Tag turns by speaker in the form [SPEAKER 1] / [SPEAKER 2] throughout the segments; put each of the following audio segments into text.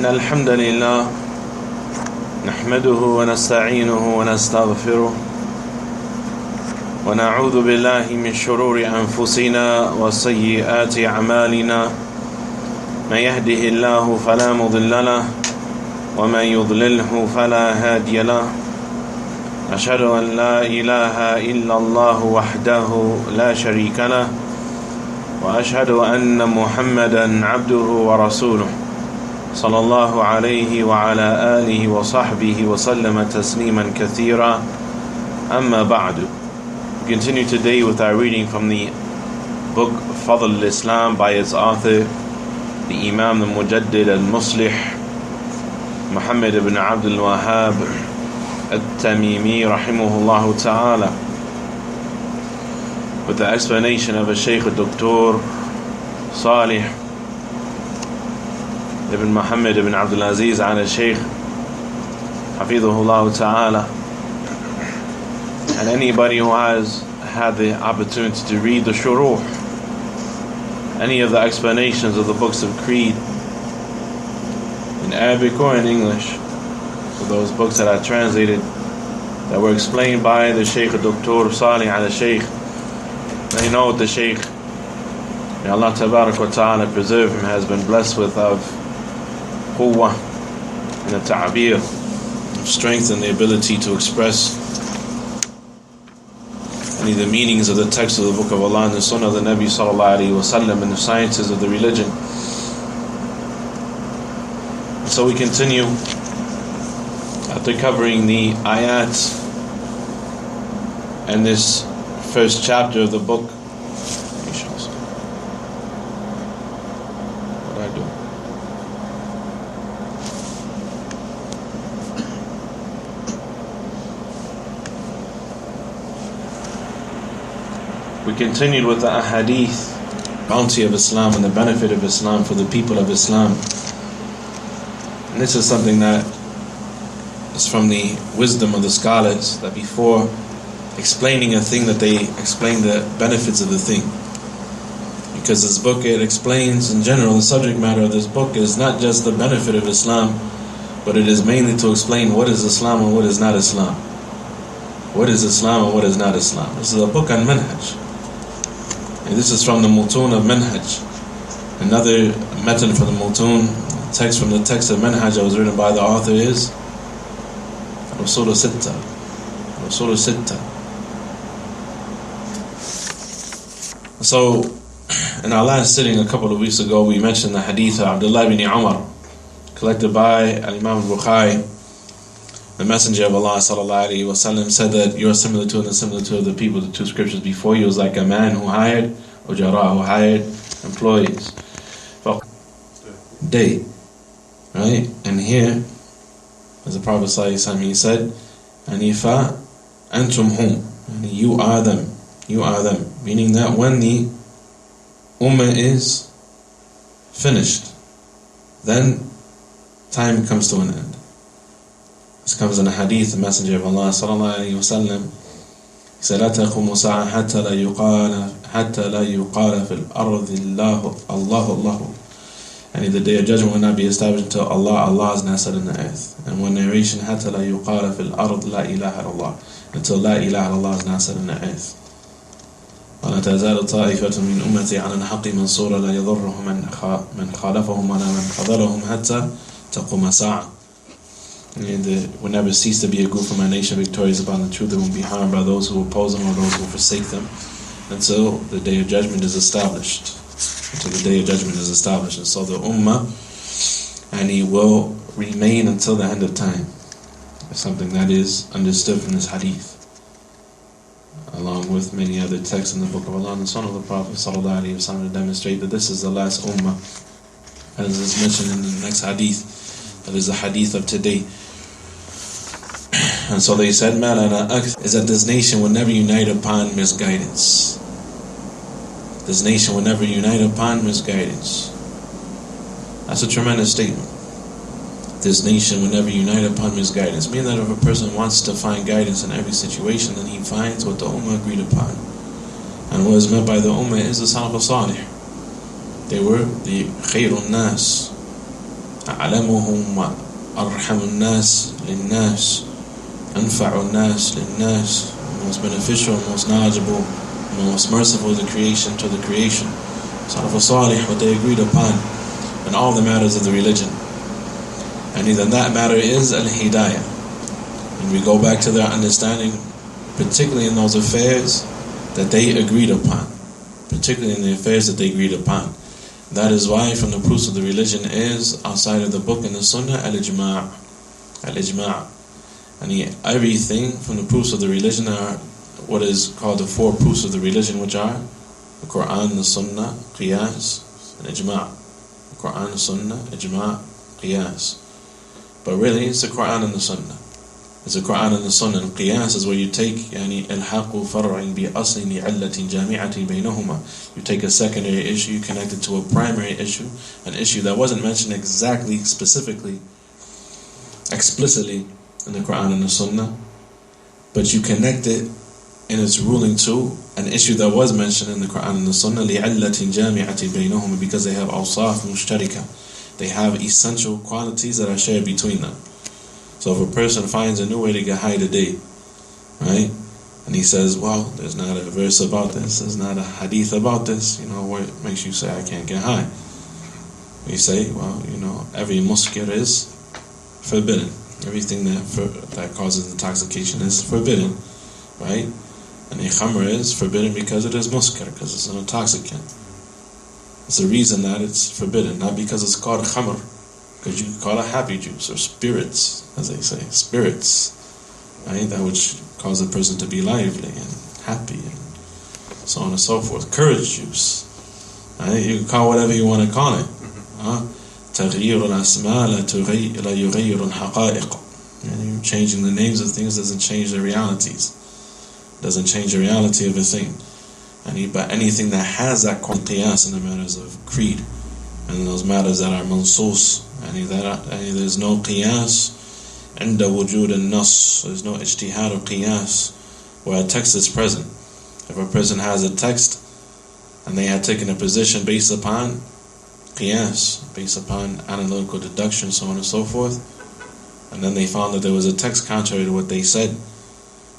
[SPEAKER 1] الحمد لله نحمده ونستعينه ونستغفره ونعوذ بالله من شرور أنفسنا وسيئات أعمالنا من يهده الله فلا مضل له ومن يضلله فلا هادي له أشهد أن لا إله إلا الله وحده لا شريك له وأشهد أن محمدا عبده ورسوله صلى الله عليه وعلى آله وصحبه وسلم تسليما كثيرا أما بعد. We continue today with our reading from the book Fadhl al-Islaam by its author, the Imam al-Mujaddid al-Muslih Muhammad ibn Abdul Wahhab al-Tamimi rahimahullah ta'ala, with the explanation of a Shaykh Dr. Salih ibn Muhammad ibn Abdul Aziz ala Shaykh Hafidhahullah ta'ala. And anybody who has had the opportunity to read the shuruh, any of the explanations of the books of creed in Arabic or in English, for those books that are translated, that were explained by the Shaykh Dr. Salih ala Shaykh, they know what the Shaykh, may Allah Tabarak wa Ta'ala preserve him, has been blessed with of quwwah and the ta'bir, of strength and the ability to express any of the meanings of the text of the Book of Allah and the Sunnah of the Nabi Sallallahu Alaihi Wasallam and the sciences of the religion. And so we continue after covering the ayat and this first chapter of the book. What I do? We continued with the ahadith, bounty of Islam and the benefit of Islam for the people of Islam. And this is something that is from the wisdom of the scholars, that before explaining a thing that they explain the benefits of the thing. Because this book, it explains in general, the subject matter of this book is not just the benefit of Islam, but it is mainly to explain what is Islam and what is not Islam. What is Islam and what is not Islam. This is a book on manhaj. And this is from the Mutun of Manhaj. Another matan from the Mutun, text from the text of Manhaj that was written by the author is Rasul Sitta. Rasul Sitta. So, in our last sitting a couple of weeks ago, we mentioned the hadith of Abdullah ibn Umar, collected by Al-Imam al-Bukhari. The Messenger of Allah sallallahu alaihi wasallam said that you are similar to and similar to the people, the two scriptures before you, was like a man who hired ujara, who hired employees for day, right? And here, as the Prophet sallallahu alaihi wasallam, he said, "Anifa antum hum," you are them, you are them, meaning that when the ummah is finished, then time comes to an end. This comes in a hadith, the Messenger of Allah sallallahu alaihi wasallam, he said, "La taqumu sa'a hatta la yuqala fil ardi Allah." And the day of judgment will not be established until Allah is not said in the earth. And one narration, hatta la yuqala fil ard la ilaha illallah, until la ilaha illallah is not said in the earth. ولا تزال طائفة من أمتي على الحق منصورة لا يضرهم من خالفهم ولا من خذلهم حتى تقوم الساعة. And there will never cease to be a group from my nation victorious upon the truth, that won't be harmed by those who oppose them or those who forsake them, until the day of judgment is established. Until the day of judgment is established. And so the ummah, and he will remain until the end of time. It's something that is understood from this hadith, along with many other texts in the Book of Allah and the Sunnah of the Prophet sallallahu alaihi wasallam, to demonstrate that this is the last ummah, as is mentioned in the next hadith. That is the hadith of today. And so they said, is that this nation will never unite upon misguidance. This nation will never unite upon misguidance. That's a tremendous statement. This nation will never unite upon misguidance. Meaning that if a person wants to find guidance in every situation, then he finds what the Ummah agreed upon. And what is meant by the Ummah is the Salaf al-Salih. They were the Khairun Nas, أعلمهم وأرحم الناس للناس أنفع الناس للناس, most beneficial, most knowledgeable, most merciful of the creation to the creation. Salaf Salih, what they agreed upon in all the matters of the religion. And then that matter is al-hidayah. And we go back to their understanding, particularly in those affairs that they agreed upon. Particularly in the affairs that they agreed upon. That is why from the proofs of the religion is, outside of the book and the sunnah, al-ijma'. Al-ijma'. And everything from the proofs of the religion are what is called the four proofs of the religion, which are the Quran, the Sunnah, Qiyas, and Ijma'. The Quran, the Sunnah, Ijma', Qiyas. But really, it's the Quran and the Sunnah. It's the Quran and the Sunnah. And Qiyas is where you take الحق فرع بأصل علة جامعة بينهما. You take a secondary issue, you connect it to a primary issue, an issue that wasn't mentioned exactly, specifically, explicitly in the Quran and the Sunnah, but you connect it in its ruling to an issue that was mentioned in the Quran and the Sunnah لعلة جامعة بينهما, because they have أوصاف مشتركة. They have essential qualities that are shared between them. So if a person finds a new way to get high today, right, and he says, well, there's not a verse about this, there's not a hadith about this, what makes you say I can't get high? We say, well, every muskir is forbidden. Everything that causes intoxication is forbidden, right? And a khamr is forbidden because it is muskir, because it's an intoxicant. It's the reason that it's forbidden, not because it's called khamr, because you can call it happy juice or spirits, as they say, spirits, right? That which cause a person to be lively and happy and so on and so forth. Courage juice, right? You can call whatever you want to call it. تغيير الأسماء لا يغير الحقائق. Changing the names of things doesn't change the realities. Doesn't change the reality of a thing. But anything that has that qiyas in the matters of creed, and those matters that are mansus, there's no qiyas عند وجود النص. There's no ijtihad or qiyas where a text is present. If a person has a text and they had taken a position based upon qiyas, based upon analytical deduction, so on and so forth, and then they found that there was a text contrary to what they said,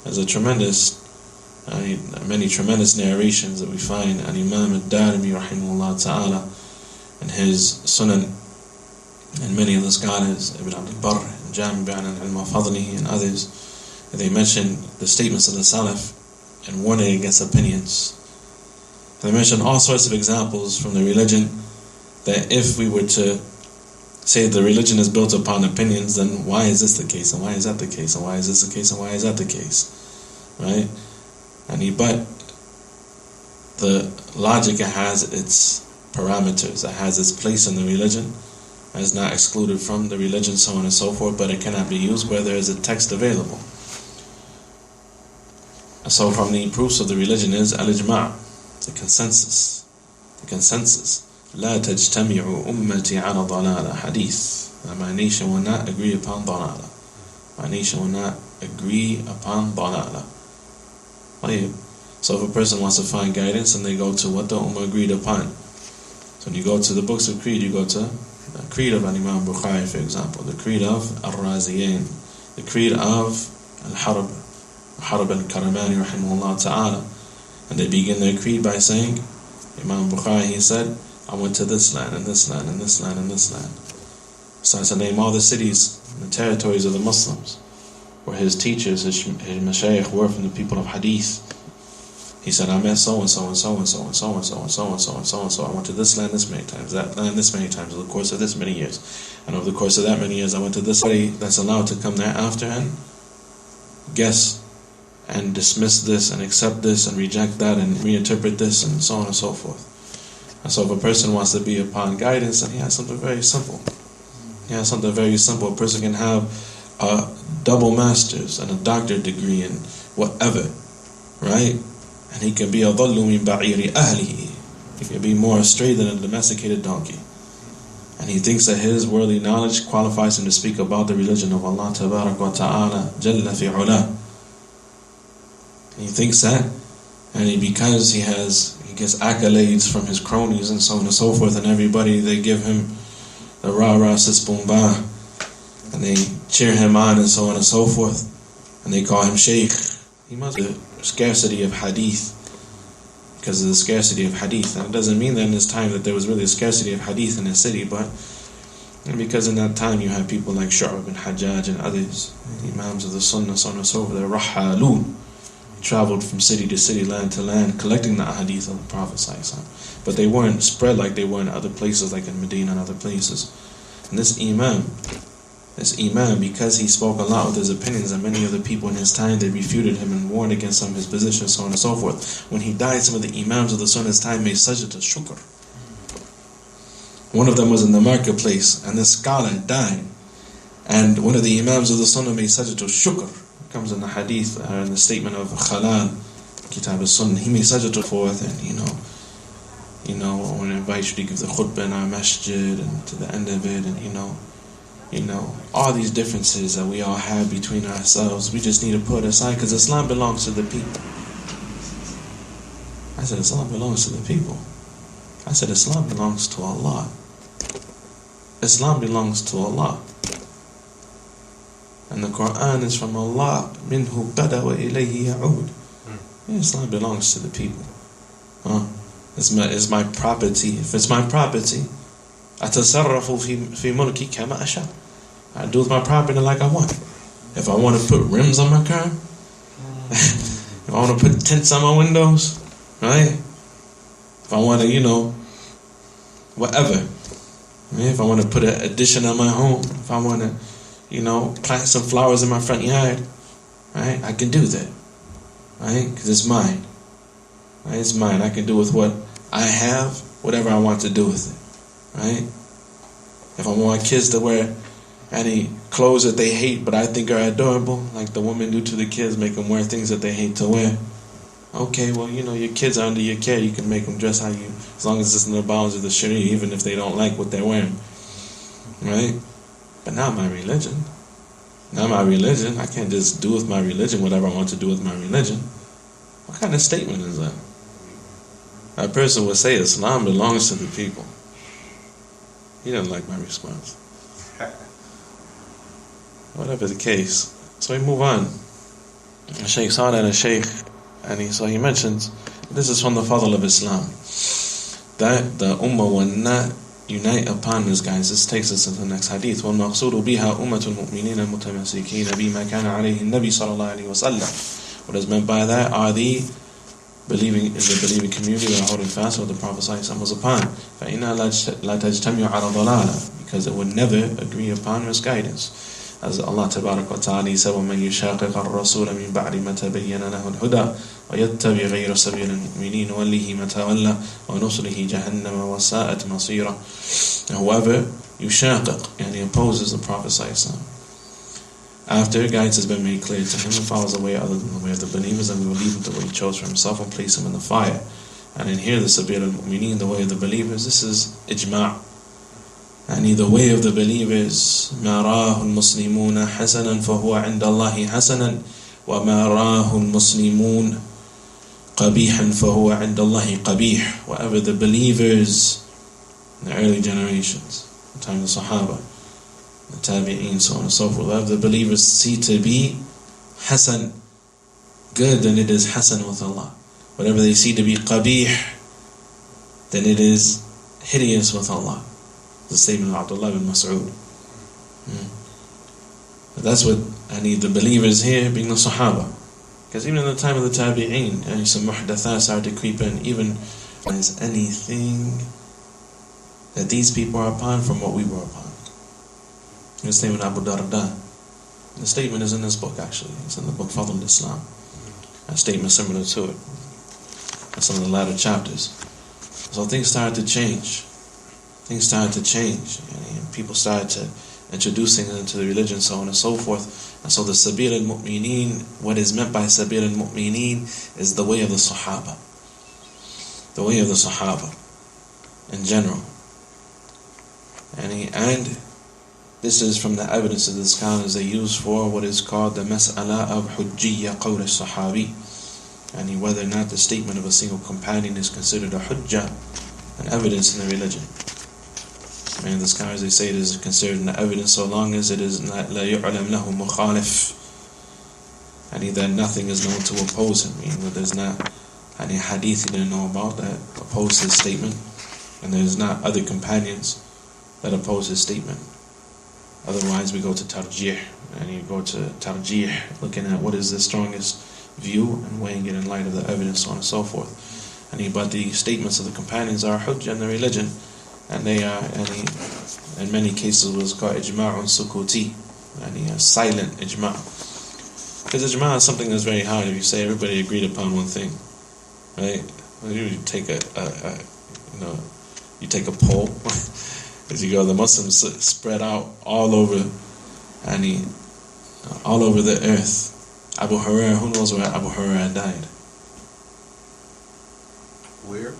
[SPEAKER 1] there's many tremendous narrations that we find an Imam al-Darimi rahimahullah ta'ala and his Sunan, and many of the scholars, Ibn Abd al-Barr and Jami' Bayan al-Ilm Fadlihi and others, they mention the statements of the Salaf and warning against opinions. They mention all sorts of examples from the religion that if we were to say the religion is built upon opinions, then why is this the case, and why is that the case, and why is this the case, and why is that the case, right? But the logic, it has its parameters, it has its place in the religion, it is not excluded from the religion, so on and so forth, but it cannot be used where there is a text available. So from the proofs of the religion is al-ijma', the consensus. لا تجتمع أمتي على ضلالة hadith. My nation will not agree upon ضلالة. My nation will not agree upon ضلالة. So if a person wants to find guidance, and they go to what the Ummah agreed upon. So when you go to the books of creed, you go to the creed of Imam Bukhari, for example, the creed of al-Raziyain, the creed of al-Harb al-Karamani rahimahullah ta'ala, and they begin their creed by saying, Imam Bukhari, he said, I went to this land, and this land, and this land, and this land. Starts to name all the cities and the territories of the Muslims where his teachers, his mashayikh were from the people of hadith. He said, I met so and so and so and so and so and so and so and so and so and so. I went to this land this many times, that land this many times, over the course of this many years. And over the course of that many years, I went to this city that's allowed to come there after and guess and dismiss this and accept this and reject that and reinterpret this and so on and so forth. And so if a person wants to be upon guidance, then he has something very simple. A person can have a double master's and a doctorate degree in whatever, right? And he can be أَضَلُّ مِنْ بَعِيرِ أَهْلِهِ. He can be more astray than a domesticated donkey. And he thinks that his worldly knowledge qualifies him to speak about the religion of Allah Tabarak wa Ta'ala Jalla fi Ula. He thinks that, and because he gets accolades from his cronies and so on and so forth, and everybody, they give him the rah-rah sisbumba, and they cheer him on and so on and so forth, and they call him Shaykh. He must be the scarcity of hadith, because of the scarcity of hadith. And it doesn't mean that in this time that there was really a scarcity of hadith in the city, but because in that time you have people like Shu'ab and Hajjaj and others, Imams of the Sunnah, so on and so forth, they're Rahalun, traveled from city to city, land to land, collecting the hadith of the Prophet ﷺ. But they weren't spread like they were in other places, like in Medina and other places. And this Imam, because he spoke a lot with his opinions, and many of the people in his time, they refuted him and warned against some of his positions, so on and so forth. When he died, some of the Imams of the Sunnah's time made sajda to shukr. One of them was in the marketplace, and this scholar died, and one of the Imams of the Sunnah made sajda to shukr. It comes in the hadith, in the statement of Khalal, Kitab al-Sunnah. He made sajda to forth, and I want to invite you to give the khutbah in our masjid, and to the end of it, and all these differences that we all have between ourselves, we just need to put aside, because Islam belongs to the people. I said Islam belongs to the people. I said Islam belongs to Allah. Islam belongs to Allah. And the Quran is from Allah. Minhu bada wa ilayhi ya'ud. Islam belongs to the people. It's my property. If it's my property, atasarrafu fi mulki kama asha. I do with my property like I want. If I want to put rims on my car, if I want to put tints on my windows, right? If I want to, whatever. If I want to put an addition on my home, if I want to, plant some flowers in my front yard, right? I can do that, right? Because it's mine. Right? It's mine. I can do with what I have, whatever I want to do with it, right? If I want my kids to wear any clothes that they hate but I think are adorable, like the women do to the kids, make them wear things that they hate to wear. Okay, well, your kids are under your care. You can make them dress how you, as long as it's in the bounds of the Sharia, even if they don't like what they're wearing, right? But not my religion. Not my religion. I can't just do with my religion whatever I want to do with my religion. What kind of statement is that? That person would say Islam belongs to the people. He didn't like my response. Whatever the case. So we move on. The Shaykh saw that, and he mentions, this is from the Fadhl al-Islaam, that the Ummah will not unite upon this, guys. This takes us into the next hadith. وَالْمَقْصُودُ بِهَا أُمَّةُ الْمُؤْمِنِينَ الْمُتَمَسِّكِينَ بِمَا كَانَ عَلَيْهِ النَّبِي صَلَى اللَّهُ عَلَيْهِ وَسَلَّمَ. What is meant by that are the believing community that are holding fast what the Prophet ﷺ was upon. فَإِنَّا لَا تَجْتَمِعُ عَلَى ضَلَالَةٍ, because it would never agree upon misguidance. As Allah Tabarak wa Ta'ala said, وَمَنْ يُشَاقِقَ الرَّسُولَ مِنْ بَعْدِ مَا تَبَيَّنَ لَهُ الْهُدَى وَيَتَّبِعْ غَيْرَ سَبِيلِ الْمُؤْمِنِينَ وَلِّهِ مَا تَوَلَّى وَنُصْلِهِ جَهَنَّمَ وَسَاءَتْ مَصِيرًا. Whoever yushaqiq, opposes the Prophet ﷺ, after guidance has been made clear to him, and follows a way other than the way of the believers, and we will leave him to what he chose for himself and place him in the fire. And in here, the sabil al-mu'mineen, the way of the believers, this is ijma'. The way of the believers, مَا رَاهُ الْمُسْلِمُونَ حَسَنًا فَهُوَ عِنْدَ اللَّهِ حَسَنًا وَمَا رَاهُ الْمُسْلِمُونَ قَبِيحًا فَهُوَ عِنْدَ اللَّهِ قَبِيحٌ. Whatever the believers in the early generations, the time of the Sahaba, the Tabi'een, so on and so forth, whatever the believers see to be hasan, good, then it is hasan with Allah. Whatever they see to be qabih, then it is hideous with Allah. The statement of Abdullah bin Mas'ud. That's what the believers here being the Sahaba. Because even in the time of the Tabi'een, some muhdathah started to creep in, even as anything that these people are upon from what we were upon. The statement of Abu Darda. The statement is in this book, actually. It's in the book Fadhl al-Islaam. A statement similar to it. That's in the latter chapters. So things started to change. Things started to change. And people started to introduce things into the religion, so on and so forth. And so the sabil al-mu'mineen, what is meant by sabil al-mu'mineen is the way of the Sahaba. The way of the Sahaba in general. And this is from the evidence of the scholars they use for what is called the mas'ala of hujjiyya qawl al-sahabi. And whether or not the statement of a single companion is considered a hujjah, an evidence in the religion. And the scholars, they say it is considered an evidence so long as it is not لا يعلم له مخالف, and that nothing is known to oppose him, meaning that there's not any hadith he didn't know about that oppose his statement, and there's not other companions that oppose his statement. Otherwise we go to tarjih, and you go to tarjih, looking at what is the strongest view and weighing it in light of the evidence, so on and so forth. But the statements of the companions are hujjah in the religion, and they are, in many cases, what's called ijma'un sukuti, silent ijma'. Because ijma' is something that's very hard. If you say everybody agreed upon one thing, right? You take you take a poll. As you go, the Muslims spread out all over, all over the earth. Abu Hurairah, who knows where Abu Hurairah died? Where?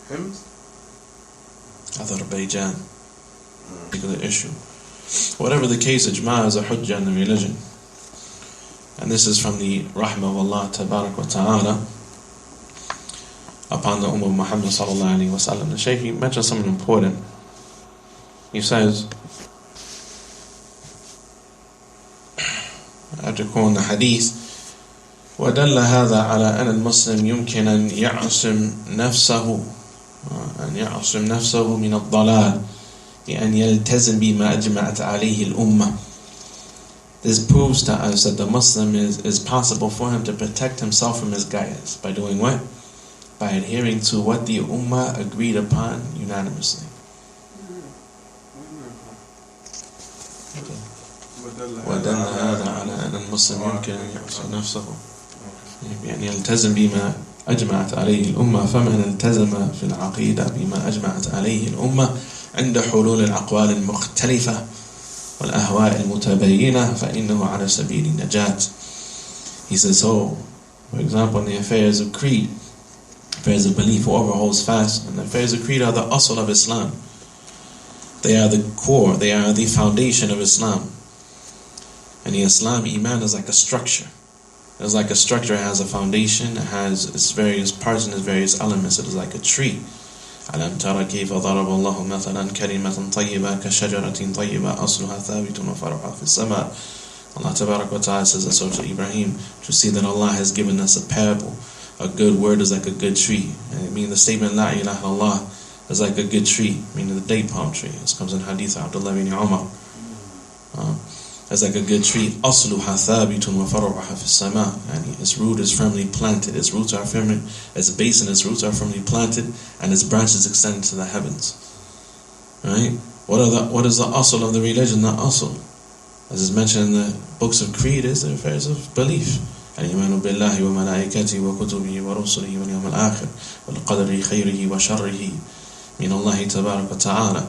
[SPEAKER 2] Hims?
[SPEAKER 1] Azerbaijan. Particular issue. Whatever the case, ijma' is a hujjah in the religion. And this is from the rahmah of Allah tabarak wa ta'ala upon the Ummah of Muhammad sallallahu alayhi wa sallam. The Shaykh, he mentioned something important. He says, after quoting the hadith, وَدَلَّ هَذَا عَلَى أَنَ الْمُسْلِمْ يُمْكِنَ أن يعصم نفسه من الضلال بأن يلتزم بما أجمعت عليه الأمة. This proves to us that the Muslim is possible for him to protect himself from his guidance. By doing what? By adhering to what the Ummah agreed upon unanimously. وَدَلَّ هَذَا عَلَى أَنَ الْمُسْلِمْ يُمْكِنَ أن يعصم نفسه يعني يلتزم بما أجمعت عليه الأمة. فمن التزم في العقيدة بما أجمعت عليه الأمة عند حلول الأقوال المختلفة والأهواء المتبينة فإنه على سبيل النجاة. He says, so, for example, in the affairs of creed, affairs of belief, whoever holds fast, and the affairs of creed are the asl of Islam. They are the core, they are the foundation of Islam. And the Islam, Iman, is like a structure. It's like a structure, it has a foundation, it has its various parts and its various elements. It is like a tree. أَلَمْ تَرَ كَيْفَ ضَرَبَ اللَّهُ مَثَلًا كَلِمَةً طَيِّبَةً كَشَجَرَةٍ طَيِّبَةٍ أَصْلُهَا ثَابِتٌ وَفَرْعُهَا فِي السَّمَاءِ. Allah Tabarak wa Ta'ala says in Surah Ibrahim, to see that Allah has given us a parable. A good word is like a good tree. And it means the statement La ilaha illallah is like a good tree, meaning the date palm tree. This comes in Hadith of Abdullah bin Umar. It's like a good tree. أَصْلُهَا ثَابِتٌ وَفَرْعُهَا فِي السَّمَاءِ. And its root is firmly planted. Its roots are firmly, its base and its roots are firmly planted, and its branches extend to the heavens. Right? What is the asl of the religion? The asl, as is mentioned in the books of creed, is the affairs of belief. الإيمان بالله وملائكته وكتبه ورسله واليوم الآخر والقدر خيره وشره من الله تبارك وتعالى.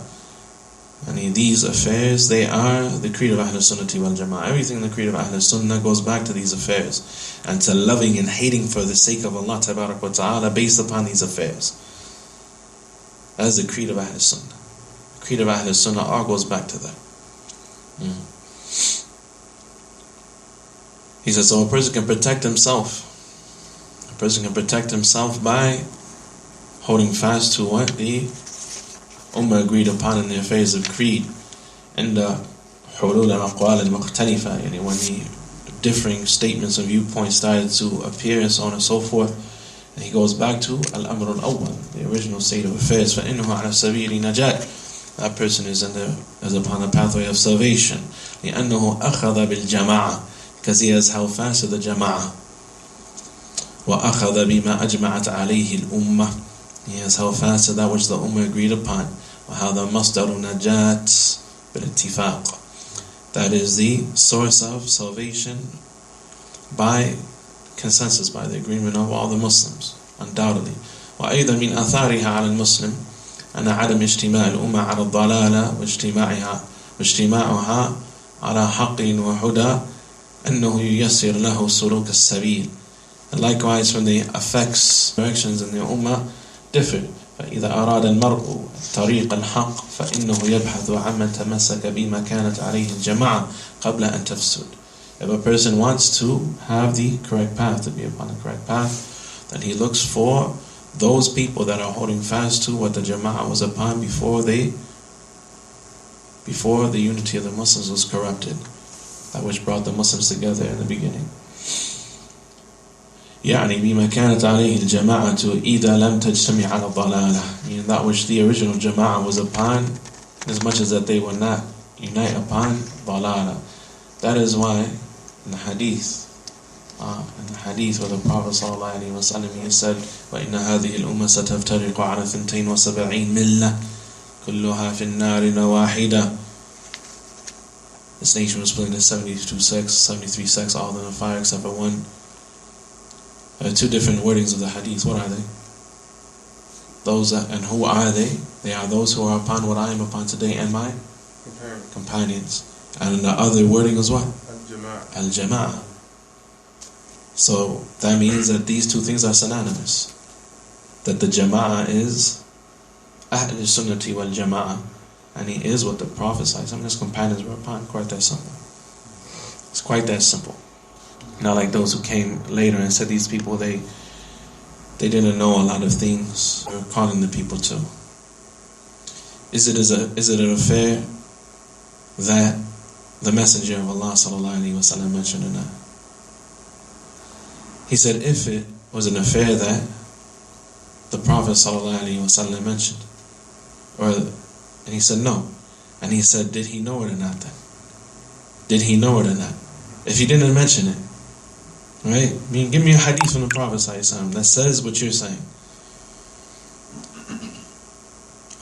[SPEAKER 1] And these affairs, they are the creed of Ahl Sunnah wal Jama'ah. Everything in the creed of Ahl Sunnah goes back to these affairs and to loving and hating for the sake of Allah Tabarak wa Ta'ala based upon these affairs. That is the creed of Ahl Sunnah. The creed of Ahl Sunnah all goes back to that. He says, so a person can protect himself. A person can protect himself by holding fast to what the Ummah agreed upon in the affairs of creed. And حلول الأقوال المختلفة, when the differing statements and viewpoints started to appear and so on and so forth. And he goes back to al-amr al-awwal, the original state of affairs. فإنه على سبيل نجاة. That person is upon the pathway of salvation. لأنه أخذ بالجماعة, because he has held fast to the jama'ah. وأخذ بما أجمعت عليه الأمة. He has held fast to that which the Ummah agreed upon. وهذا مصدر نجاة بالاتفاق. That is the source of salvation by consensus, by the agreement of all the Muslims, undoubtedly. وأيضا من آثارها على المسلم أن عدم اجتماع الأمة على الضلالة واجتماعها على حق وهدى أنه ييسر له سلوك السبيل. And likewise, from the effects, directions in the Ummah differ. فإذا أراد المرء طريق الحق فإنه يبحث عمن تمسك بما كانت عليه الجماعة قبل أن تفسد. If a person wants to have the correct path, to be upon the correct path, then he looks for those people that are holding fast to what the Jama'ah was upon before the unity of the Muslims was corrupted, that which brought the Muslims together in the beginning. يعني بما كانت عليه الجماعة إذا لم تجتمع على الضلالة, meaning that which the original Jama'ah was upon, as much as that they will not unite upon ضلالة. That is why in the hadith where the Prophet ﷺ, he said, وَإِنَّ هَذِهِ الْأُمَّةَ سَتَفْتَرِقُ عَلَى 72 مِلَّةٍ كُلُّهَا فِي النَّارِ وَاحِدَةٍ. This nation was split into 73 sects, all in the fire except for one. There are two different wordings of the hadith. What are they? And who are they? They are those who are upon what I am upon today and my companions. And the other wording is what? Al-Jama'ah. So that means that these two things are synonymous. That the Jama'ah is Ahl al-Sunnati wal-Jama'ah, and he is what the Prophet says, and his companions were upon. Quite that simple. It's quite that simple. Not like those who came later and said these people, they didn't know a lot of things. They were calling the people to. Is it an affair that the Messenger of Allah ﷺ mentioned or not? He said if it was an affair that the Prophet ﷺ mentioned, and he said no. And he said, did he know it or not then? Did he know it or not? If he didn't mention it, right? I mean, give me a hadith from the Prophet ﷺ that says what you're saying.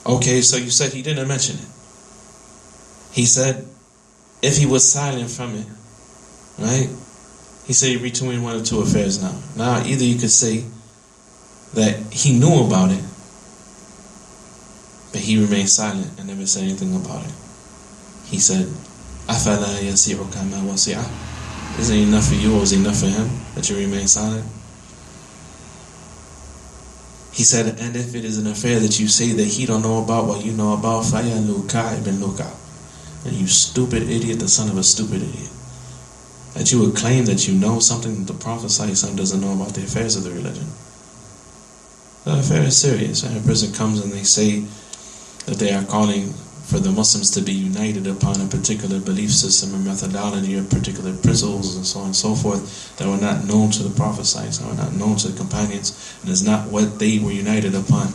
[SPEAKER 1] Okay, so you said he didn't mention it. He said, if he was silent from it, right? He said you're between one of two affairs now. Now, either you could say that he knew about it, but he remained silent and never said anything about it. He said, أَفَلَا يَسِعُكَ مَا وَسِعَ. Isn't it enough for you, or is it enough for him that you remain silent? He said, and if it is an affair that you say that he don't know about what you know about, فَيَا لُكَعِ بِن لُكَعِ. And you stupid idiot, the son of a stupid idiot. That you would claim that you know something that the Prophet ﷺ doesn't know about the affairs of the religion. The affair is serious. And a person comes and they say that they are calling for the Muslims to be united upon a particular belief system or methodology or particular principles and so on and so forth that were not known to the Prophet ﷺ, were not known to the companions, and is not what they were united upon.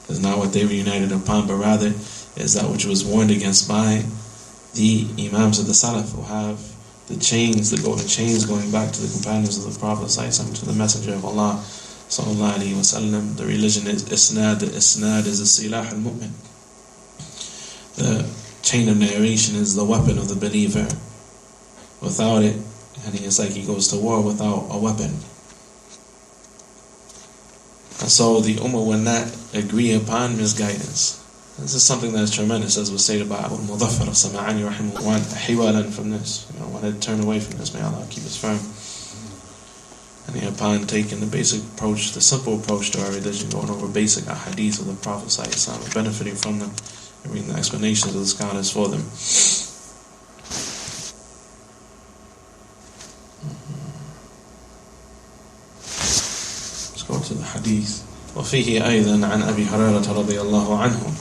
[SPEAKER 1] It's not what they were united upon, but rather is that which was warned against by the Imams of the Salaf, who have the chains, the golden chains going back to the companions of the Prophet ﷺ, to the Messenger of Allah sallallahu alaihi wasallam. The religion is isnad. The isnad is the silah al-mu'min. The chain of narration is the weapon of the believer. Without it, and it's like he goes to war without a weapon. And so the Ummah will not agree upon misguidance. This is something that is tremendous, as was stated by Aboo Suhailah Umar rahimahullah, hiwalan from this. One had turned away from this, may Allah keep us firm. And upon taking the basic approach, the simple approach to our religion, going over basic ahadith of the Prophet ﷺ, benefiting from them, and reading the explanations of the scholars for them. Let's go to the hadith. وفيه أيضا عن أبي هريرة رضي الله عنه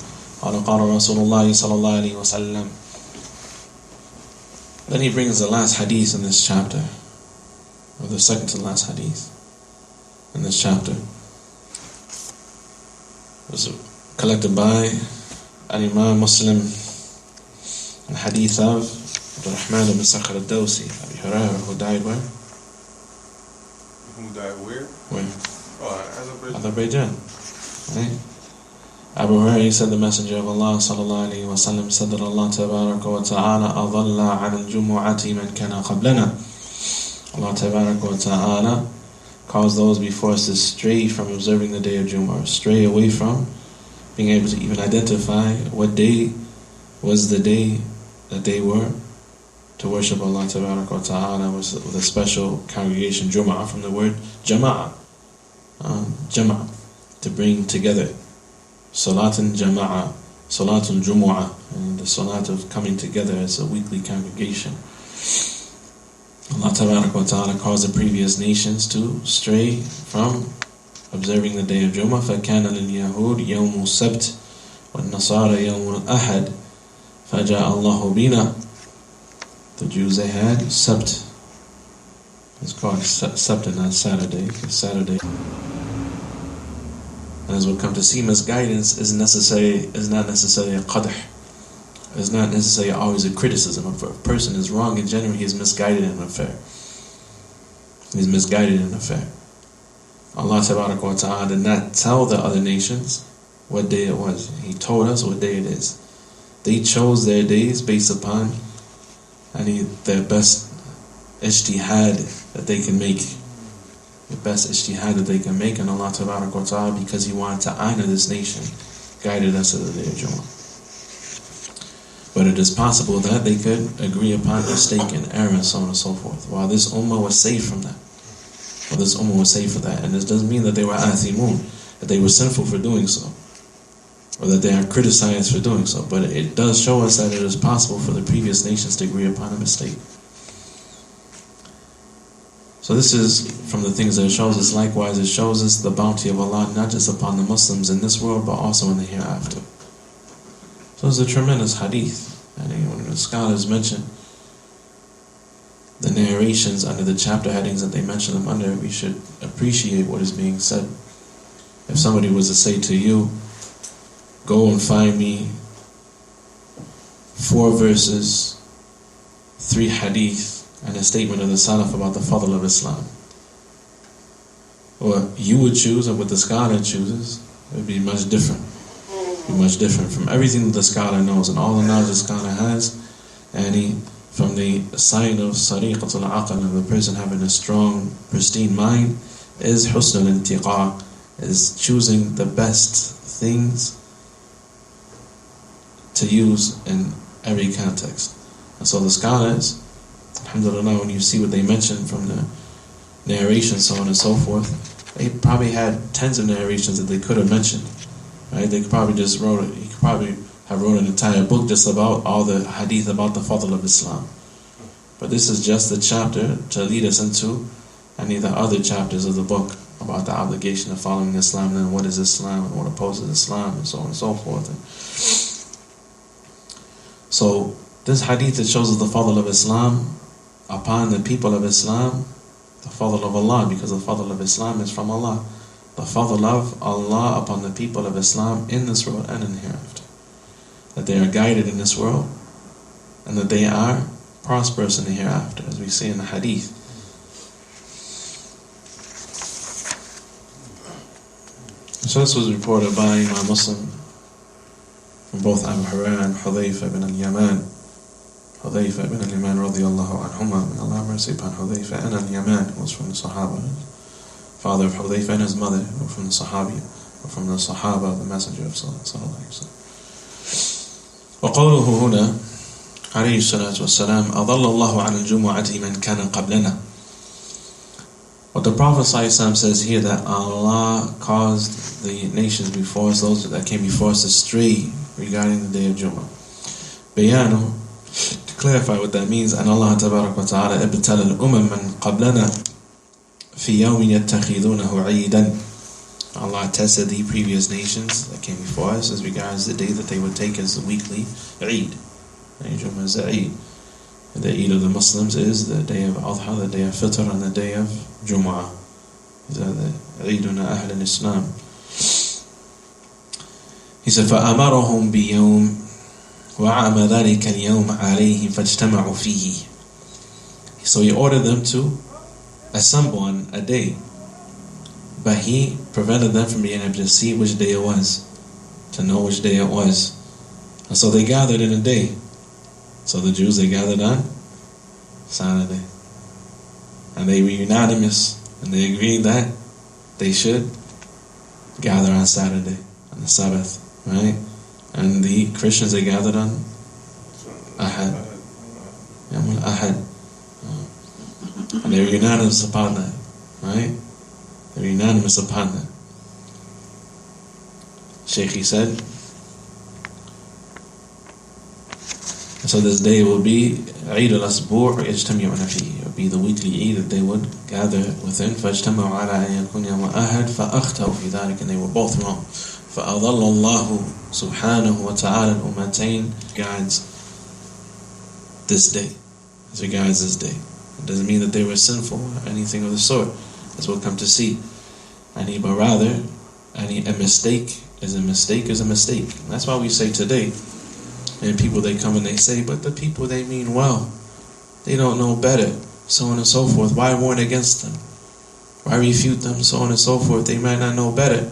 [SPEAKER 1] قال قال رسول الله صلى الله عليه وسلم. Then he brings the last hadith in this chapter, or the second to the last hadith in this chapter. It was collected by al-Imam Muslim, the hadith of Abdurrahman ibn Sakhr al-Dawsi, Abi Hurairah, who died where?
[SPEAKER 2] Who died where?
[SPEAKER 1] Where?
[SPEAKER 2] Oh,
[SPEAKER 1] Azerbaijan. Right? Abu Hurairah said the Messenger of Allah sallallahu alaihi wasallam said that Allah tabaraka wa ta'ala adalla 'ala al-jumu'ati man kana qablana. Allah tabaraka wa ta'ala caused those before us to stray from observing the day of Jumu'ah, stray away from being able to even identify what day was the day that they were to worship Allah tabaraka wa ta'ala with a special congregation, Jumu'ah, from the word Jama'ah. Jama'ah, to bring together. Salatun Jama'ah, Salatul Jumu'ah, and the salat of coming together as a weekly congregation. Allah Tabaraka wa Ta'ala caused the previous nations to stray from observing the day of Jummah. فَكَانَ لِلْيَهُودِ يَوْمُ السَّبْتِ وَالنَّصَارَى يَوْمُ الْأَحَدِ فَجَاءَ اللَّهُ بِنَا. The Jews, they had Sabt. It's called Sabt and not Saturday. It's Saturday. And as we'll come to see, misguidance is not necessarily a qadh. It's not necessarily always a criticism. If a person is wrong in general, he is misguided in an affair. He's misguided in an affair. Allah Tabaraka wa Ta'ala did not tell the other nations what day it was. He told us what day it is. They chose their days based upon their best ijtihad that they can make. The best ijtihad that they can make, and Allah Tabaraka wa Ta'ala, because He wanted to honor this nation, guided us to the day of Jummah. But it is possible that they could agree upon mistake and error and so on and so forth. While this ummah was saved from that. And this doesn't mean that they were athimun, that they were sinful for doing so, or that they are criticized for doing so. But it does show us that it is possible for the previous nations to agree upon a mistake. So this is from the things that it shows us. Likewise, it shows us the bounty of Allah, not just upon the Muslims in this world, but also in the hereafter. So it's a tremendous hadith. And when the scholars mention the narrations under the chapter headings that they mention them under, we should appreciate what is being said. If somebody was to say to you, go and find me 4 verses, 3 hadith, and a statement of the Salaf about the Fadhl al-Islaam, or you would choose, or what the scholar chooses, it would be much different. From everything that the scholar knows and all the knowledge the scholar has, and from the sign of Sariqat al-Aql, of the person having a strong, pristine mind, is Husn al-Intiqa, is choosing the best things to use in every context. And so the scholars, alhamdulillah, when you see what they mention from the narration, so on and so forth, they probably had tens of narrations that they could have mentioned. Right? They could probably he could probably have wrote an entire book just about all the hadith about the Fadhl of Islam. But this is just a chapter to lead us into any of the other chapters of the book about the obligation of following Islam, and what is Islam and what opposes Islam, and so on and so forth. So this hadith, it shows us the Fadhl of Islam upon the people of Islam, the Fadhl of Allah, because the Fadhl of Islam is from Allah. The Fadhl of Allah upon the people of Islam in this world and in hereafter. That they are guided in this world, and that they are prosperous in the hereafter, as we see in the hadith. So this was reported by Imam Muslim from both Abu Hurairah and Hudhayfa ibn al-Yaman. Hudhayfa ibn al-Yaman radiyallahu anhuma, may Allah have mercy upon Hudhayfa and al-Yaman, who was from the Sahaba. Father of Hudhayfa and his mother were from the Sahabi, or from the Sahaba of the Messenger of Sallallahu Alaihi Wasallam. وقوله هنا عليه الصلاة والسلام أضل الله عن الجمعة من كان قبلنا. What the Prophet ﷺ says here, that Allah caused the nations before us, those that came before us, to stray regarding the day of Jummah. Bayanu, to clarify what that means, and Allah Tabaraka wa Ta'ala ابتلى الأمم من قبلنا في يوم يتخذونه عيدا. Allah tested the previous nations that came before us as regards the day that they would take as the weekly Eid. Jummah is the Eid. The Eid of the Muslims is the day of Adha, the day of Fitr, and the day of Jumu'ah. These are the Eiduna Ahl al-Islam. He said, فَأَمَرَهُمْ بِيَوْمٍ وَعَمَ ذَلِكَ الْيَوْمَ عَلَيْهِمْ فَاجْتَمَعُوا فِيهِ. So he ordered them to assemble on a day, but he prevented them from being able to see which day it was, to know which day it was. And so they gathered in a day. So the Jews, they gathered on Saturday, and they were unanimous, and they agreed that they should gather on Saturday, on the Sabbath, right? And the Christians, they gathered on Ahad, Ahad, and they were unanimous upon that, right? They were unanimous upon that. Shaykh said, so this day will be Eid al-Asbu' yajtami'una fihi. would be the weekly Eid that they would gather within. فَاجْتَمَعُوا عَلَىٰ أَنْ يَكُونَ يَوْمَ أَحَدٍ فَأَخْتَوْا فِي ذَلِكَ, and they were both wrong. فَأَضَلَّ اللَّهُ سُبْحَانَهُ وَتَعَالَى الْأُمَّتَيْنِ, guides this day, as regards this day. It doesn't mean that they were sinful or anything of the sort, as we'll come to see. But rather, a mistake is a mistake is a mistake. That's why we say today, and people they come and they say, but the people they mean well, they don't know better, so on and so forth. Why warn against them? Why refute them, so on and so forth? They might not know better.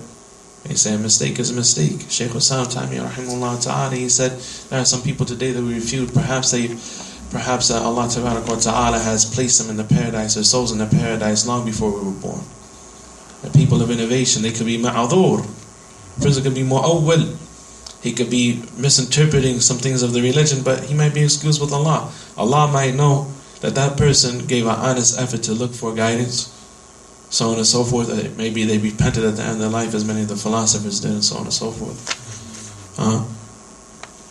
[SPEAKER 1] They say a mistake is a mistake. Shaykh Hussam Tami rahimahullah ta'ala, he said, there are some people today that we refute. Perhaps Allah Ta'ala has placed them in the paradise, their souls in the paradise long before we were born. The people of innovation, they could be ma'adhur. A person could be mu'awwal. He could be misinterpreting some things of the religion, but he might be excused with Allah. Allah might know that person gave an honest effort to look for guidance, so on and so forth. Maybe they repented at the end of their life, as many of the philosophers did, and so on and so forth.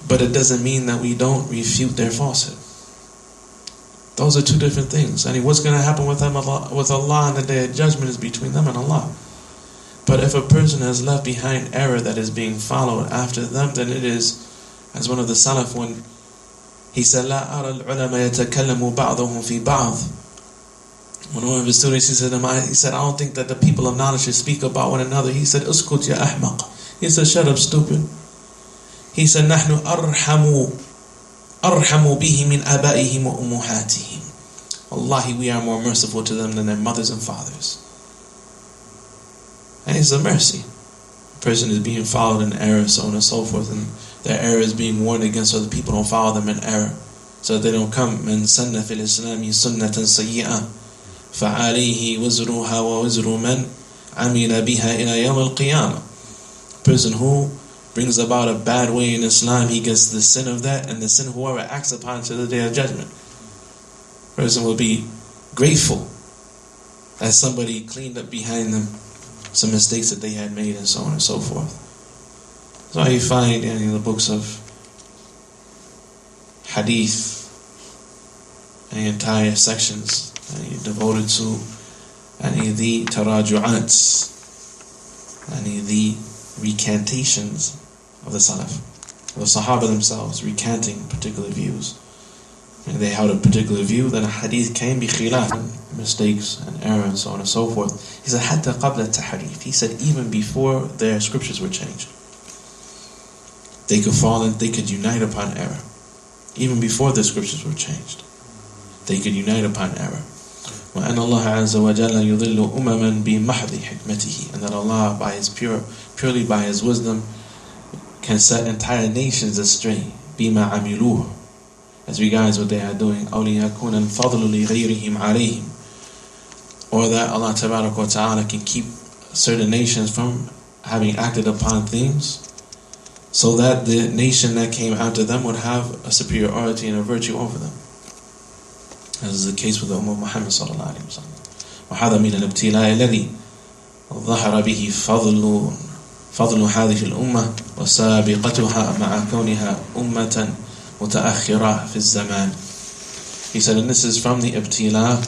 [SPEAKER 1] But it doesn't mean that we don't refute their falsehood. Those are two different things. What's going to happen with them, with Allah on the Day of Judgment, is between them and Allah. But if a person has left behind error that is being followed after them, then it is, as one of the Salaf, when he said, "La ara al-ulama yatakallamu ba'dahum fi ba'd." When one of his students, he said, I don't think that the people of knowledge should speak about one another. He said, "Uskut ya ahmaq." He said, "Shut up, stupid." He said, "Nahnu arhamu bihi min abaihim wa ummuhatihim." Wallahi, we are more merciful to them than their mothers and fathers. And it's a mercy. A person is being followed in error, so on and so forth, and their error is being warned against, so that people don't follow them in error, so that they don't come. Man sanna fil islami sunnatan sayyi'ah fa'alayhi wizruha wa wizru man amila biha ila yawm al-qiyamah. Person who brings about a bad way in Islam, he gets the sin of that, and the sin of whoever acts upon to the Day of Judgment. Person will be grateful that somebody cleaned up behind them some mistakes that they had made, and so on and so forth. So you find in the books of hadith and entire sections devoted to the taraju'ats, the recantations of the Salaf, the Sahaba themselves recanting particular views. And they held a particular view, then a hadith came bi khilaf, mistakes and error and so on and so forth. He said, hatta qabla tahrif. He said, even before their scriptures were changed, they could fall and they could unite upon error. Even before the scriptures were changed, they could unite upon error. وَأَنَّ اللَّهَ عَزَّ وَجَلَّ يُضِلُّ أُمَمًا بِمَحْضِ حِكْمَتِهِ. And that Allah, by His purely by His wisdom, can set entire nations astray. بِمَا عَمِلُوهُ, as regards what they are doing. أَوْ لِيَكُونَ الْفَضْلُ لِغَيْرِهِمْ عَلَيْهِمْ, or that Allah Ta'ala can keep certain nations from having acted upon things, so that the nation that came after them would have a superiority and a virtue over them. As is the case with the Ummah of Muhammad sallallahu alaihi wasallam. وَهَذَا مِنَ الْإِبْتِلَاءِ الَّذِي ظَهَرَ بِهِ فَضْلُ هَذِهِ الْأُمَّةِ وَسَابِقَتُهَا مَعَ كَوْنِهَا أُمَّةً مُتَأَخِّرَةً فِي الزَّمَانِ. He said, and this is from the ibtila,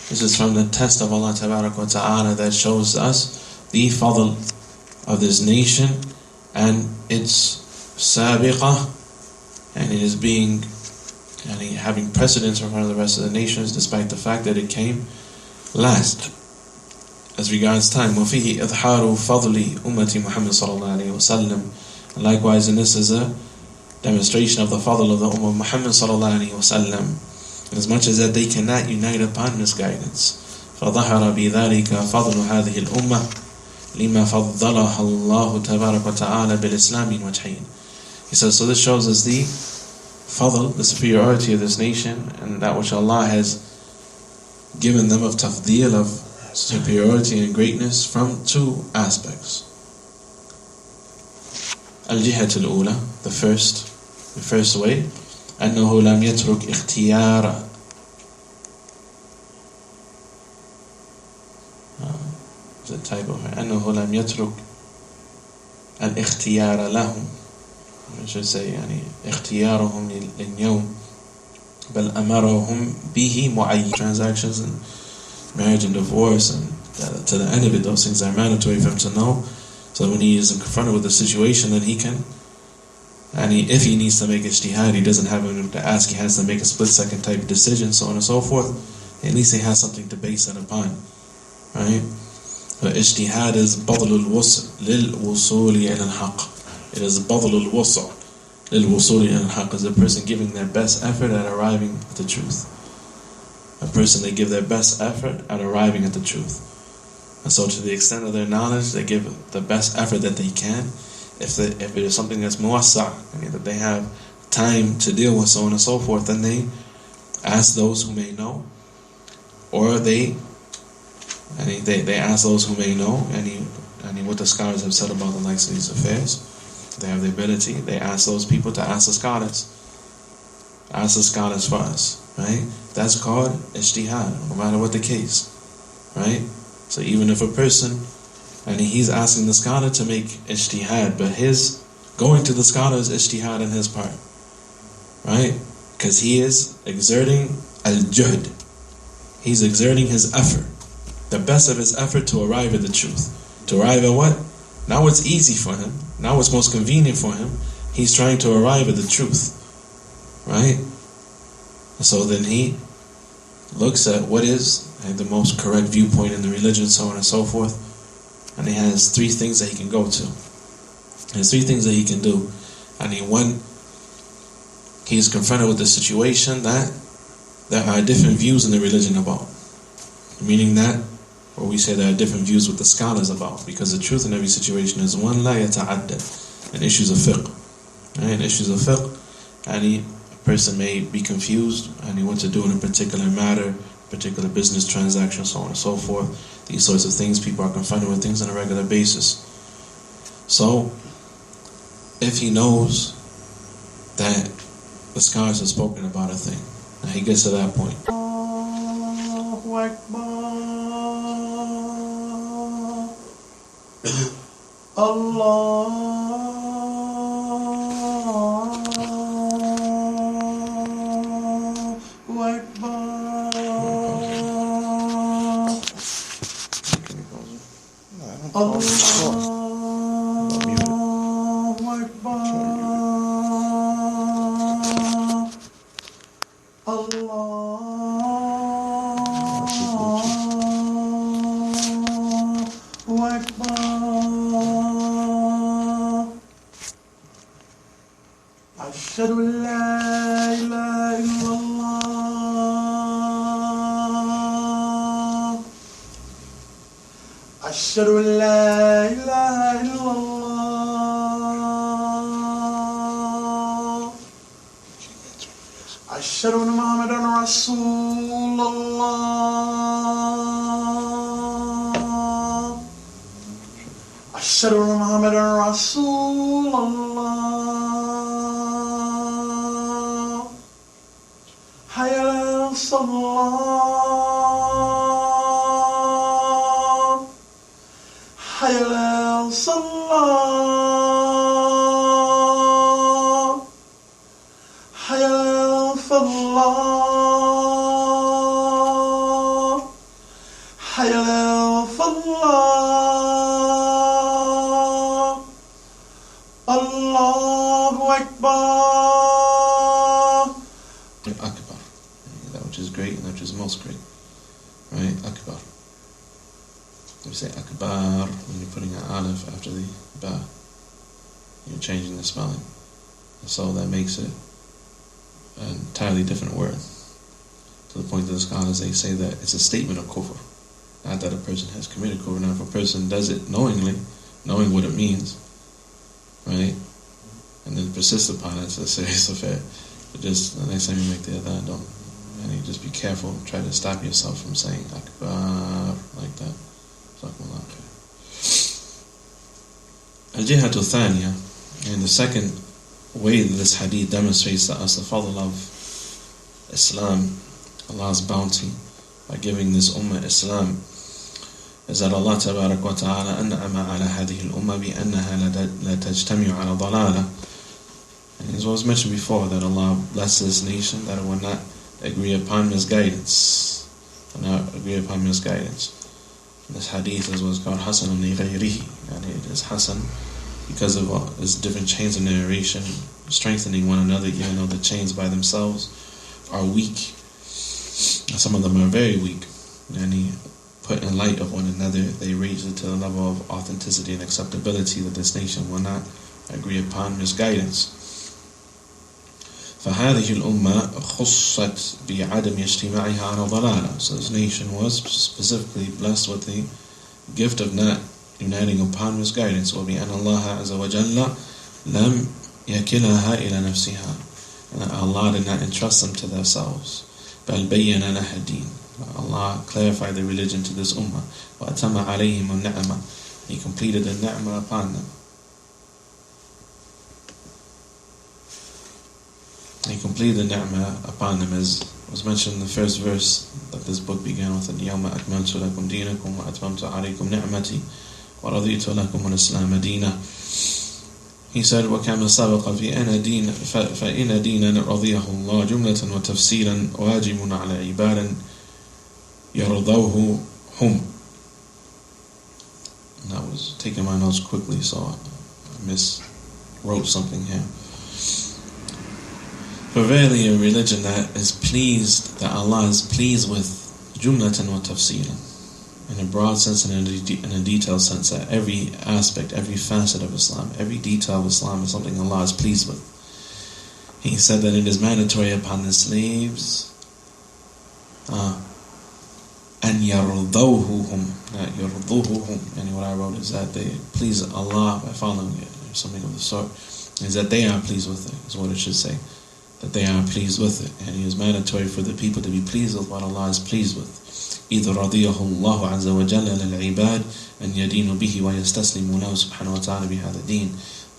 [SPEAKER 1] this is from the test of Allah Ta'ala that shows us the fadl of this nation and its sabiqah, and it is being having precedence in front of the rest of the nations, despite the fact that it came last as regards time. وَفِيهِ إِظْحَارُ فَضْلِ أُمَّةِ مُحَمَّدٍ صَلَّى اللَّهُ عَلَيْهِ وَسَلَّمَ. And likewise, and this is a demonstration of the fadl of the Ummah of Muhammad sallallahu alaihi wasallam, as much as that they cannot unite upon misguidance. فَظَهَرَ بِذَلِكَ فَضْلُ هَذِهِ الْأُمَّةِ لِمَا فَضَّلَهَا اللَّهُ تَبَارَكَ وَتَعَالَى بِالْإِسْلَامِ وَجْهَيْنِ. He says, so this shows us the fadl, the superiority of this nation, and that which Allah has given them of tafdeel, of superiority and greatness, from two aspects. Al-Jihat al-Ula, the first way, أنه لم يترك اختيار the type of أنه لم يترك الاختيار لهم. I should say اختيارهم لليوم بل أمرهم به معين. Transactions and marriage and divorce and to the end of it, those things are mandatory for him to know. So when he is confronted with a situation, then he can, and if he needs to make ijtihad, he doesn't have him to ask, he has to make a split-second type of decision, so on and so forth. At least he has something to base it upon, right? But ijtihad is بَذْلُ الْوُسْعِ لِلْوُصُولِ إِلَى الْحَقِّ. It is بَذْلُ الْوُسْعِ لِلْوُصُولِ إِلَى الْحَقِّ, is a person giving their best effort at arriving at the truth. A person, they give their best effort at arriving at the truth. And so to the extent of their knowledge, they give the best effort that they can. If it is something that's muwassa', that they have time to deal with, so on and so forth, then they ask those who may know, or they ask those who may know, what the scholars have said about the likes of these affairs. They have the ability, they ask those people to ask the scholars. Ask the scholars for us, right? That's called ijtihad, no matter what the case, right? So even if a person, he's asking the scholar to make ijtihad, but his going to the scholar is ijtihad on his part, right? Because he is exerting al-juhd. He's exerting his effort, the best of his effort to arrive at the truth. To arrive at what? Not what's easy for him, not what's most convenient for him. He's trying to arrive at the truth, right? So then he looks at what is the most correct viewpoint in the religion, so on and so forth, and he has three things that he can go to. There's three things that he can do. One, he is confronted with a situation that there are different views in the religion about. Meaning that, or we say there are different views with the scholars about, because the truth in every situation is one, la yata'addad, in issues of fiqh. Right? In issues of fiqh, a person may be confused, what to do in a particular matter, particular business transaction, so on and so forth. These sorts of things, people are confronted with things on a regular basis. So, if he knows that the scholars have spoken about a thing, and he gets to that point, Allahu Akbar, Allah. أشهد أن لا إله إلا الله أشهد أن لا إله إلا الله أشهد أن محمدا رسول الله أشهد أن محمدا رسول الله حي على الصلاة حي على الصلاة حي على الفلاح حي على الفلاح الله أكبر. Akbar, that which is great and that which is most great, right? Akbar. We say Akbar when you're putting an alif after the ba. You're changing the spelling, and so that makes it an entirely different word. To the point that the scholars, they say that it's a statement of kufr, not that a person has committed kufr. Now, if a person does it knowingly, knowing what it means, right, and then persist upon it, it's a serious affair. But just the next time you make the adhan, don't, you just be careful. Try to stop yourself from saying Akbar like that. Al-jihatu thaniya, and the second way that this hadith demonstrates to us the fadl of Islam, Allah's bounty, by giving this ummah Islam, is that Allah tabarak wa ta'ala an'ama ala hadhihi al-ummah bi annaha la tajtami'u ala dalalah. And as was mentioned before, that Allah blessed this nation, that it would not agree upon misguidance. This hadith is what's called Hasan li ghayrihi, and it is Hasan because of its different chains of narration strengthening one another, even though the chains by themselves are weak. Some of them are very weak, and he put in light of one another, they raised it to the level of authenticity and acceptability that this nation will not agree upon misguidance. فهذه الأمة خصت بعدم اجتماعها على ضلالة. So this nation was specifically blessed with the gift of not uniting upon misguidance. وبأن الله عز وجل لم يكلها إلى نفسها. And Allah did not entrust them to themselves. بل بين لها الدين. Allah clarified the religion to this ummah. وأتم عليهم النعمة. He completed the ni'mah upon them. He completed the ni'mah upon them, as was mentioned in the first verse that this book began with. اليوم أكملت لكم دينكم وأتممت عليكم نعمتي ورضيت لكم الإسلام دينا. He said, وكما سبق فإن دينا رضيه الله جملة وتفصيلا واجب على عباد يرضوه هم. And I was taking my notes quickly, so I miswrote something here. For verily a religion that is pleased, that Allah is pleased with, jumlatan wa tafsilan, in a broad sense and in a detailed sense, that every aspect, every facet of Islam, every detail of Islam is something Allah is pleased with. He said that it is mandatory upon the slaves and yarduhum, not yarduhum. And what I wrote is that they please Allah by following it, or something of the sort. Is that they are pleased with it, is what it should say. That they are pleased with it. And it is mandatory for the people to be pleased with what Allah is pleased with. إِذْ رَضِيَهُ اللَّهُ عَزَّ وَجَلَّ لِلْعِبَادِ أَنْ يَدِينُوا بِهِ وَيَسْتَسْلِمُوا لَهُ سُبْحَانَهُ وَتَعَالَى بِهَذَا الدِّينِ.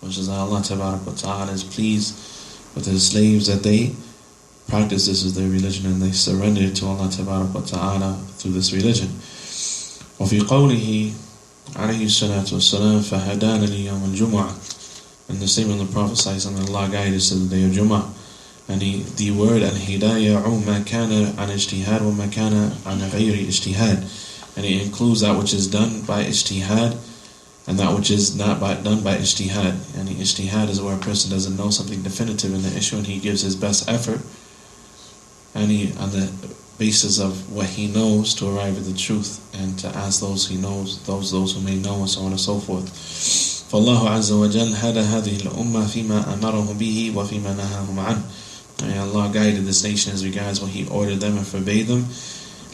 [SPEAKER 1] Which is that Allah Tabarak wa Ta'ala is pleased with His slaves that they practice this as their religion and they surrender to Allah Tabarak wa Ta'ala through this religion. وفي قوله عليه الصلاة والسلام فهدانا ليوم الجمعة. In the statement of the Prophet ﷺ, Allah guided us to the day of Jum'ah. And the word al-hidayah ما كان عن اجتهاد وما كان عن غير اجتهاد. And it includes that which is done by ijtihad and that which is not done by ijtihad. And ijtihad is where a person doesn't know something definitive in the issue and he gives his best effort and he, on the basis of what he knows, to arrive at the truth and to ask those he knows, those who may know, and so on and so forth. فالله عز وجل هدى هذه الأمة فيما أمره به وفيما نهاهم عنه. And Allah guided this nation as regards what He ordered them and forbade them.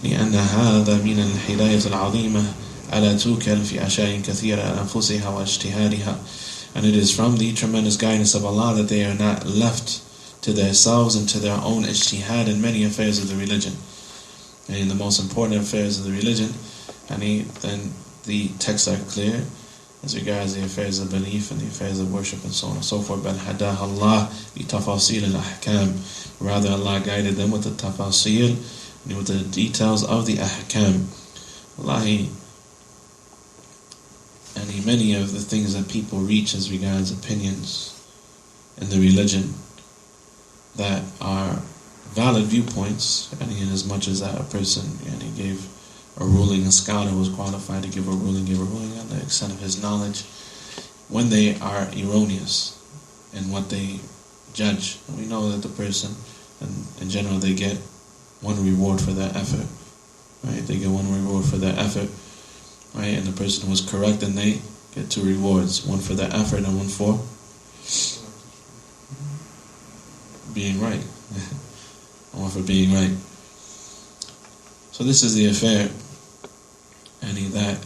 [SPEAKER 1] لأن هذا من الهداية العظيمة ألا توكل في أشياء كثيرة أنفسها واجتهادها. And it is from the tremendous guidance of Allah that they are not left to themselves and to their own ijtihad in many affairs of the religion. And in the most important affairs of the religion, then the texts are clear as regards the affairs of belief and the affairs of worship and so on and so forth. بل هداها الله بتفاصيل الأحكام. Rather, Allah guided them with the tafasil, with the details of the ahkam. And many of the things that people reach as regards opinions in the religion that are valid viewpoints, and in as much as that a person gave a ruling, a scholar was qualified to give a ruling on the extent of his knowledge, when they are erroneous in what they judge. And we know that the person, and in general, they get one reward for their effort, right? They get one reward for their effort, right? And the person was correct, and they get two rewards, one for their effort and one for being right. One for being right. So this is the affair, and that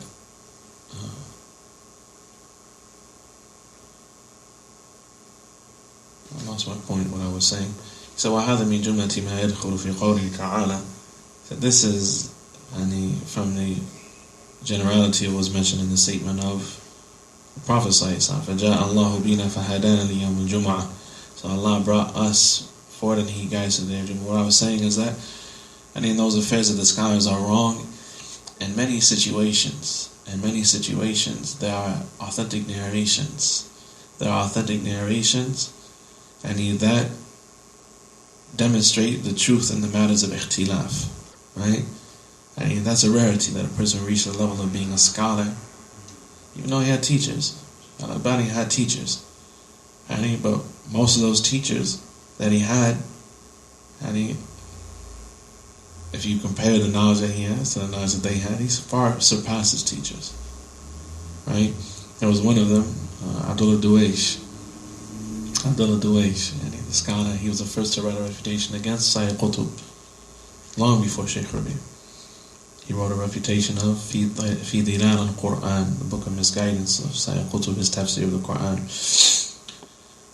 [SPEAKER 1] I lost my point, what I was saying. So وَهَذَا مِنْ جُمْلَةِ مَا يَدْخُلُ فِي قَوْلِهِ تَعَالَى. So this is from the generality of what was mentioned in the statement of the Prophet ﷺ. فَجَاءَ اللَّهُ بِنَا فَهَدَانَا لِيَوْمِ الْجُمْعَةِ. So Allah brought us forward and He guides us to the day of Jum'ah. What I was saying is that those affairs of the scholars are wrong in many situations. In many situations, there are authentic narrations. And that demonstrate the truth in the matters of ikhtilaf, right? I mean, that's a rarity that a person reached the level of being a scholar, even though he had teachers. Al-Albani had teachers, but most of those teachers that he had, if you compare the knowledge that he has to the knowledge that they had, he far surpassed his teachers, right? There was one of them, Abdullah Duwaish, the scholar. He was the first to write a refutation against Sayyid Qutb, long before Shaykh Rabi. He wrote a refutation of Fi Dilal al-Quran, the book of misguidance of Sayyid Qutb, his tafsir of the Quran.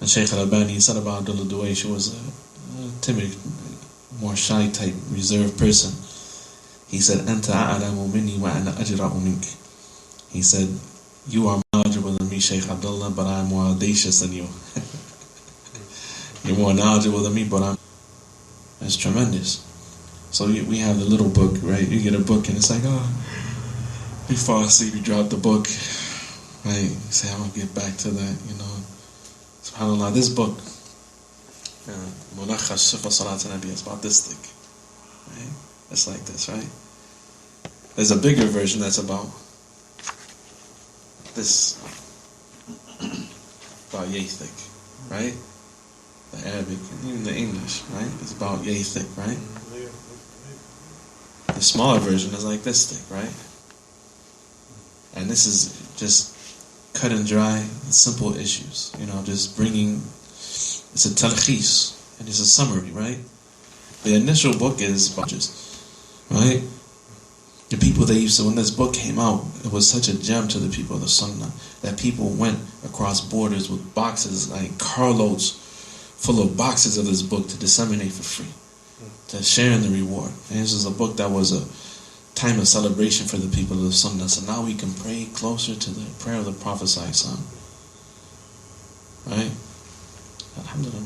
[SPEAKER 1] And Shaykh al-Albani said about Abdullah Duwaish, he was a timid, more shy type, reserved person. He said, "Anta a'lamu minni wa ana ajra'u mink." He said, "You are more knowledgeable than me, Shaykh Abdullah, but I am more audacious than you." You're more knowledgeable than me, but I'm... That's tremendous. So we have the little book, right? You get a book and it's like, you fall asleep, you drop the book, right? You say, I'm going to get back to that, SubhanAllah, this book, Mulakhash Sifa Salat Nabi, it's about this thick, right? It's like this, right? There's a bigger version that's about this, about yay thick, right? The Arabic and even the English, right? It's about yay thick, right? The smaller version is like this thick, right? And this is just cut and dry, simple issues. Just bringing... It's a talkhis, and it's a summary, right? The initial book is bunches, right? The people they used to... When this book came out, it was such a gem to the people of the Sunnah that people went across borders with boxes, like carloads full of boxes of this book to disseminate for free, to share in the reward. And this is a book that was a time of celebration for the people of the Sunnah. So now we can pray closer to the prayer of the Prophet ﷺ, right?